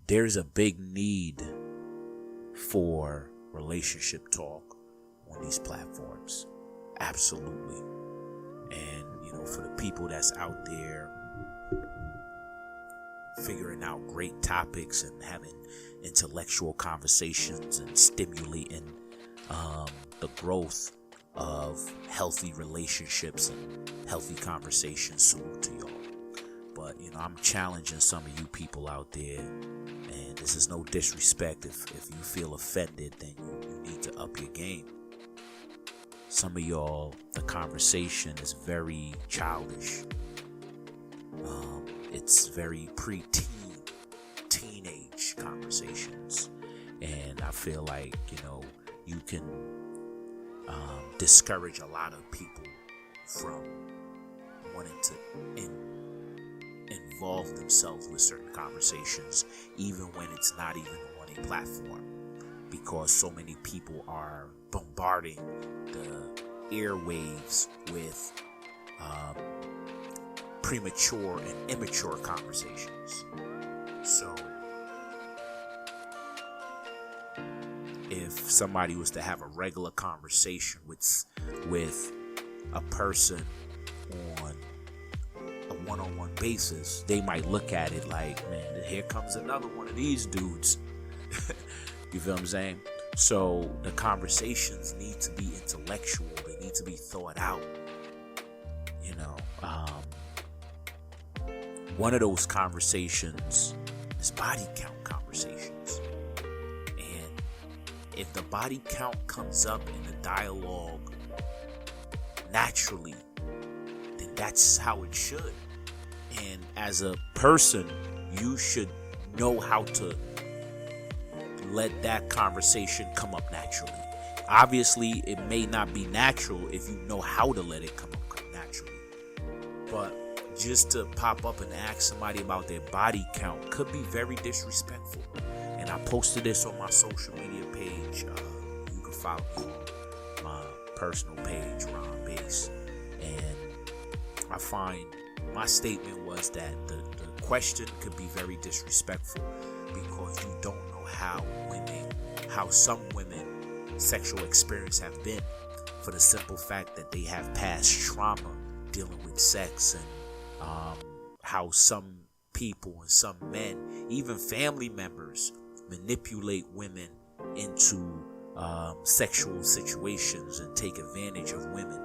there's a big need for relationship talk on these platforms. Absolutely. And, for the people that's out there figuring out great topics and having intellectual conversations and stimulating the growth of healthy relationships and healthy conversations, salute to y'all. But, I'm challenging some of you people out there, and this is no disrespect. If you feel offended, then you need to up your game. Some of y'all, the conversation is very childish. It's very teenage conversations. And I feel like, you can discourage a lot of people from wanting to involve themselves with certain conversations, even when it's not even on a platform, because so many people are bombarding the airwaves with premature and immature conversations. So if somebody was to have a regular conversation with a person on a one-on-one basis, they might look at it like, man, here comes another one of these dudes. You feel what I'm saying? So the conversations need to be intellectual. They need to be thought out. One of those conversations is body count conversations. And if the body count comes up in the dialogue naturally, then that's how it should. And as a person, you should know how to let that conversation come up naturally. Obviously, it may not be natural if you know how to let it come up naturally. But just to pop up and ask somebody about their body count could be very disrespectful. And I posted this on my social media page. You can follow me on my personal page, Ron Base. And I find my statement was that the question could be very disrespectful because you don't know how some women sexual experience have been, for the simple fact that they have past trauma dealing with sex, and how some people and some men, even family members, manipulate women into sexual situations and take advantage of women.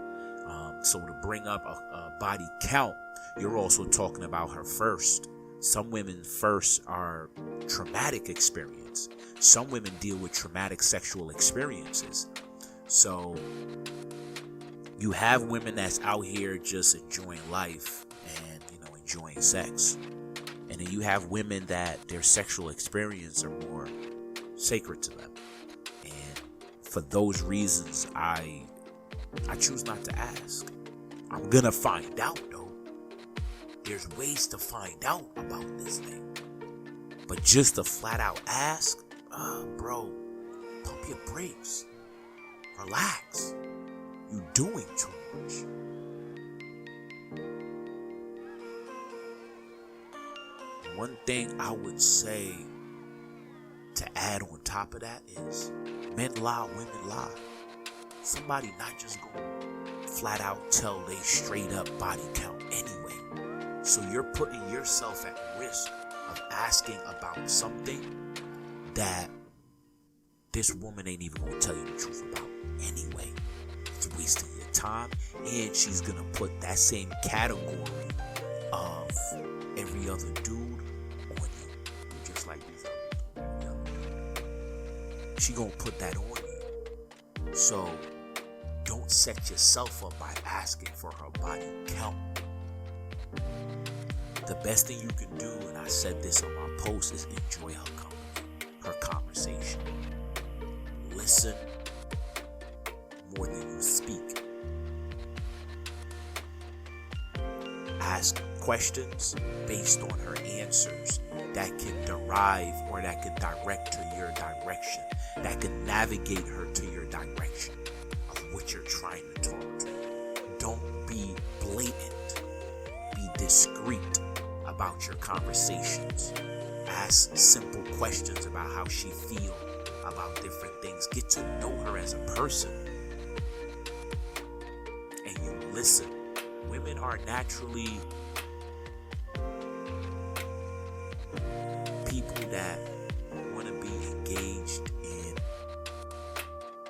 So to bring up a body count, you're also talking about her first. Some women first are traumatic experience. Some women deal with traumatic sexual experiences. So you have women that's out here just enjoying life and, enjoying sex. And then you have women that their sexual experience are more sacred to them. And for those reasons, I choose not to ask. I'm gonna find out though. There's ways to find out about this thing. But just to flat out ask, bro, pump your brakes. Relax. You doing too much. One thing I would say to add on top of that is men lie, women lie. Somebody not just gonna flat out tell they straight up body count anyway. So you're putting yourself at risk of asking about something that this woman ain't even gonna tell you the truth about anyway. It's wasting your time, and she's gonna put that same category of every other dude on you, just like these other. She gonna put that on you. So don't set yourself up by asking for her body count. The best thing you can do, and I said this on my post, is enjoy her company, her conversation. Listen more than you speak. Ask questions based on her answers that can derive or that can direct to your direction, that can navigate her to your direction of what you're trying to talk to. Don't be blatant. Be discreet about your conversations. Ask simple questions about how she feels about different things. Get to know her as a person. And you listen. Women are naturally people that want to be engaged in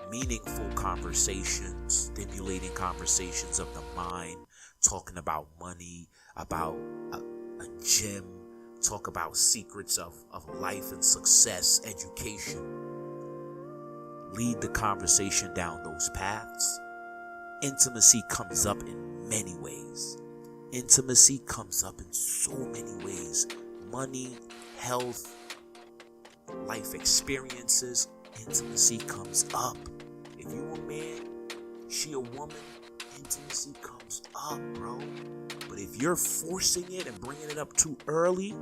meaningful conversations, stimulating conversations of the mind, talking about money, about a gym, talk about secrets of life and success, education. Lead the conversation down those paths. Intimacy comes up in many ways. Intimacy comes up in so many ways. Money, health, life experiences. Intimacy comes up. If you a man, she a woman, intimacy comes up, bro. But if you're forcing it and bringing it up too early,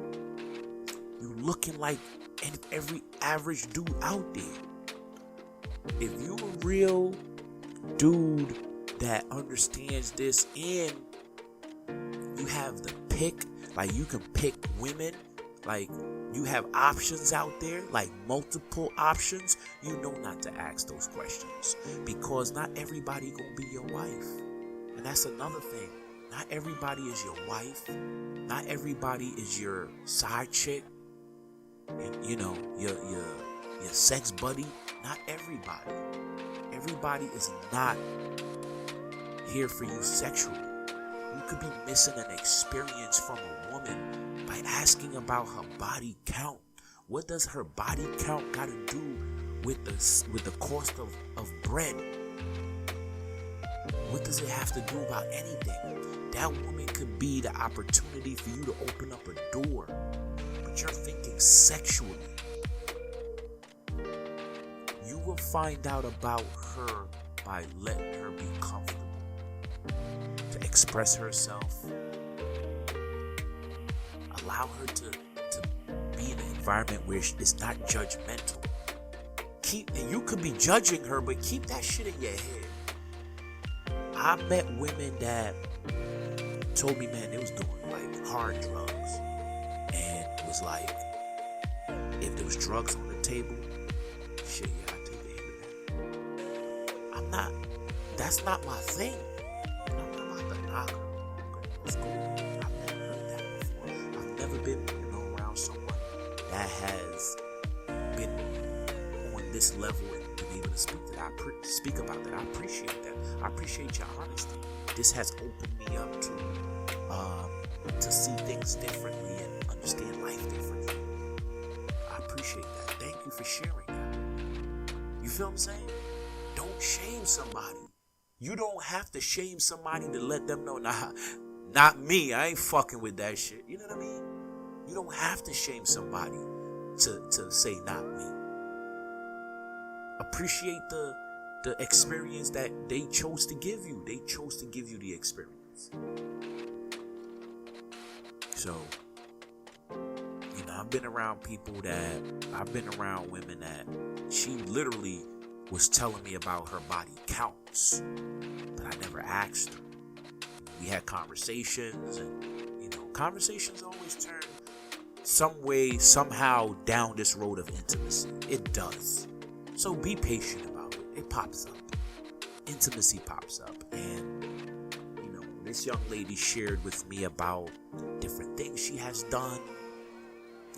you're looking like every average dude out there. If you a real dude that understands this and you have the pick, like you can pick women, like you have options out there, like multiple options, you know not to ask those questions, because not everybody gonna be your wife. And that's another thing. Not everybody is your wife. Not everybody is your side chick. And you know, your sex buddy. Not everybody. Everybody is not here for you sexually. You could be missing an experience from a woman by asking about her body count. What does her body count got to do with the cost of bread? What does it have to do about anything? That woman could be the opportunity for you to open up a door, but you're thinking sexually. You will find out about her by letting her be comfortable to express herself. Allow her to be in an environment where it's not judgmental. And you could be judging her, but keep that shit in your head. I met women that told me, man, they was doing like hard drugs. And it was like, if there was drugs on the table, shit, yeah, I take the hit of that. That's not my thing. I'm not about to knock her. Okay, it's cool. I've never heard that before. I've never been, around someone that has been on this level and been able to speak about that. I appreciate that. I appreciate your honesty. This has opened me up to see things differently and understand life differently. I appreciate that. Thank you for sharing that. You feel what I'm saying? Don't shame somebody. You don't have to shame somebody to let them know, nah, not me. I ain't fucking with that shit. You know what I mean? You don't have to shame somebody to say not me. Appreciate the experience that they chose to give you. They chose to give you the experience. So, I've been around women that she literally was telling me about her body counts, but I never asked her. We had conversations, and conversations always turn some way, somehow down this road of intimacy. It does. So be patient about it. It pops up. Intimacy pops up. And, this young lady shared with me about different things she has done,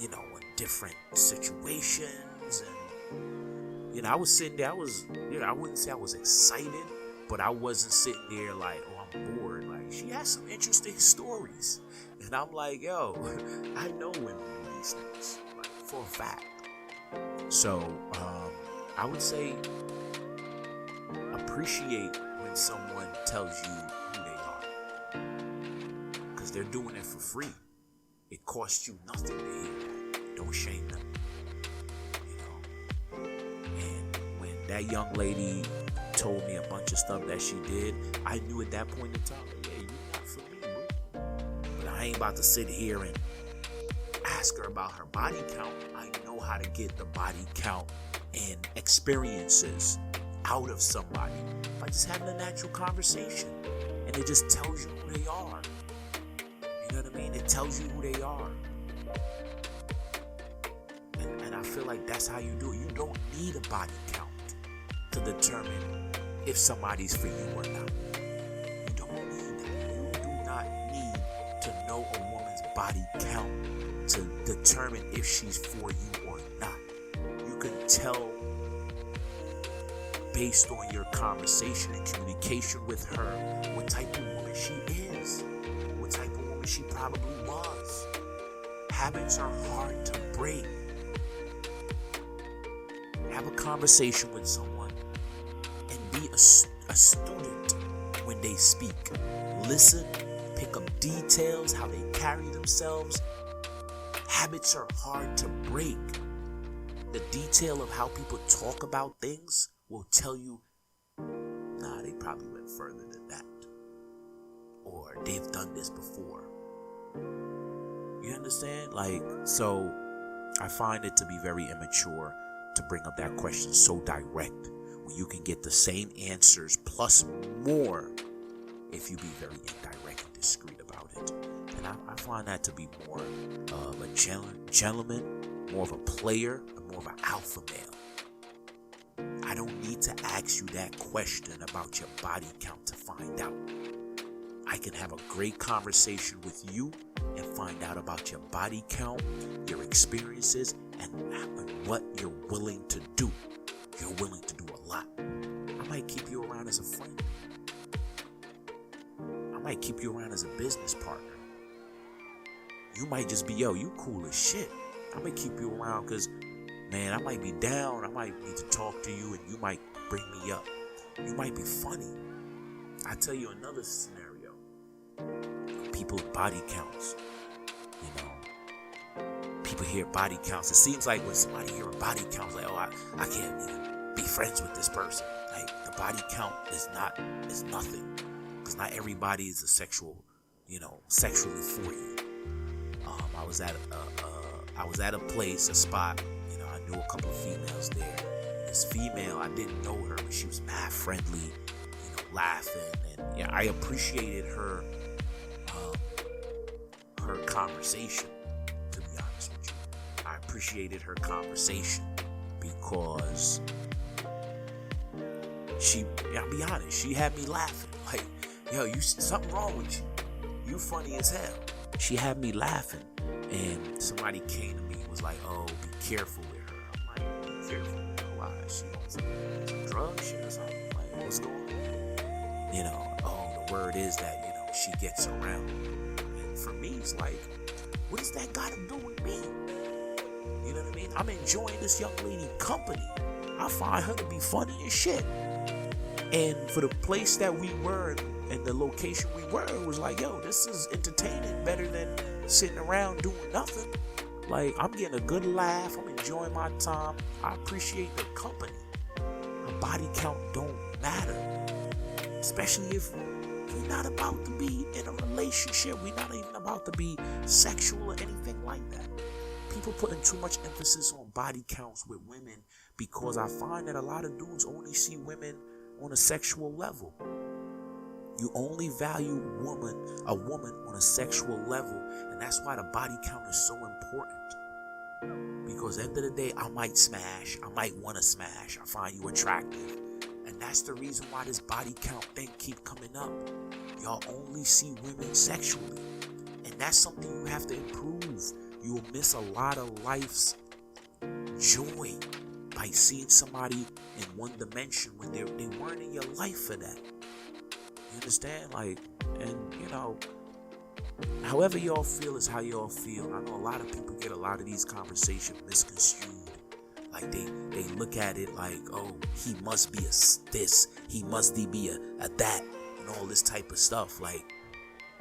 in different situations. And, I was sitting there, I wouldn't say I was excited, but I wasn't sitting there like, oh, I'm bored. Like, she has some interesting stories. And I'm like, yo, I know women do these things, like, for a fact. So, I would say appreciate when someone tells you who they are, because they're doing it for free. It costs you nothing to hear that. Don't shame them. And when that young lady told me a bunch of stuff that she did, I knew at that point in time, yeah, you're not for me, bro. But I ain't about to sit here and ask her about her body count. I know how to get the body count and experiences out of somebody by just having a natural conversation. And it just tells you who they are. You know what I mean? It tells you who they are. And I feel like that's how you do it. You don't need a body count to determine if somebody's for you or not. You don't need that. You do not need to know a woman's body count to determine if she's for you or not. You can tell based on your conversation and communication with her what type of woman she is, what type of woman she probably was. Habits are hard to break. Have a conversation with someone and be a student when they speak. Listen, pick up details, how they carry themselves. Habits are hard to break. The detail of how people talk about things will tell you, nah, they probably went further than that. Or they've done this before. You understand? So I find it to be very immature to bring up that question so direct when you can get the same answers plus more if you be very indirect and discreet about it. And I find that to be more of a gentleman, more of a player, and more of an alpha male. I don't need to ask you that question about your body count to find out. I can have a great conversation with you and find out about your body count, your experiences, and what you're willing to do. You're willing to do a lot. I might keep you around as a friend. I might keep you around as a business partner. You might just be, you cool as shit. I might keep you around because, man, I might be down. I might need to talk to you and you might bring me up. You might be funny. I tell you another scenario. People's body counts. People hear body counts. It seems like when somebody hear a body count, like, I can't even be friends with this person. Like, the body count is nothing. Because not everybody is a sexually for you. I was at a place, a spot, I knew a couple of females there. This female, I didn't know her, but she was mad friendly, laughing, and I appreciated her conversation, to be honest with you. I appreciated her conversation because I'll be honest, she had me laughing. Like, something wrong with you. You funny as hell. She had me laughing, and somebody came to me and was like, oh, be careful with her. I'm like, be careful with her. Why? She on some drug shit or something? Like, what's going on? The word is that, she gets around. And for me, it's like, what does that got to do with me? You know what I mean? I'm enjoying this young lady company. I find her to be funny as shit. And for the place that we were and the location we were, it was like, this is entertaining, better than sitting around doing nothing. Like, I'm getting a good laugh. I'm enjoying my time. I appreciate the company. My body count don't matter. Especially if we're not about to be in a relationship. We're not even about to be sexual or anything like that. People putting too much emphasis on body counts with women because I find that a lot of dudes only see women on a sexual level. You only value a woman on a sexual level, and that's why the body count is so important. Because at the end of the day, I might smash, I might want to smash, I find you attractive. And that's the reason why this body count thing keep coming up. Y'all only see women sexually. And that's something you have to improve. You will miss a lot of life's joy by seeing somebody in one dimension when they weren't in your life for that. You understand? However y'all feel is how y'all feel. I know a lot of people get a lot of these conversations misconstrued. Like they look at it like, oh, he must be a this, he must be a that, and all this type of stuff. Like,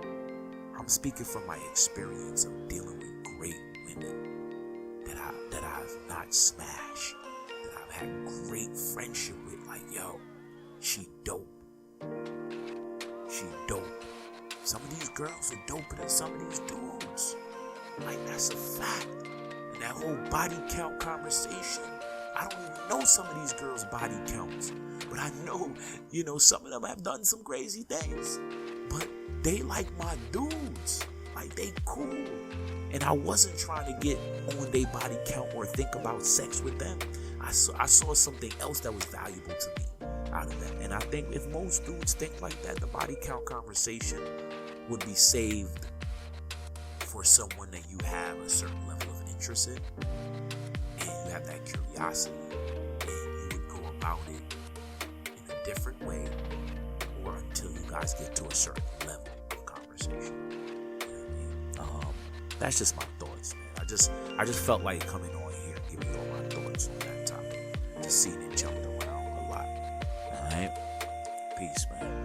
I'm speaking from my experience of dealing with great women that I've not smashed, that I've had great friendship with. Like, she dope. She dope. Some of these girls are doper than some of these dudes. Like, that's a fact. And that whole body count conversation, I don't even know some of these girls' body counts. But I know, some of them have done some crazy things. But they like my dudes. Like, they cool. And I wasn't trying to get on their body count or think about sex with them. I saw something else that was valuable to me out of that. And I think if most dudes think like that, the body count conversation would be saved for someone that you have a certain level of interest in, and you have that curiosity, and you would go about it in a different way, or until you guys get to a certain level of conversation. You know what I mean? That's just my thoughts, man. I just felt like coming on here and giving you all my thoughts on that topic. Just seeing it jumped around a lot. Alright? Peace, man.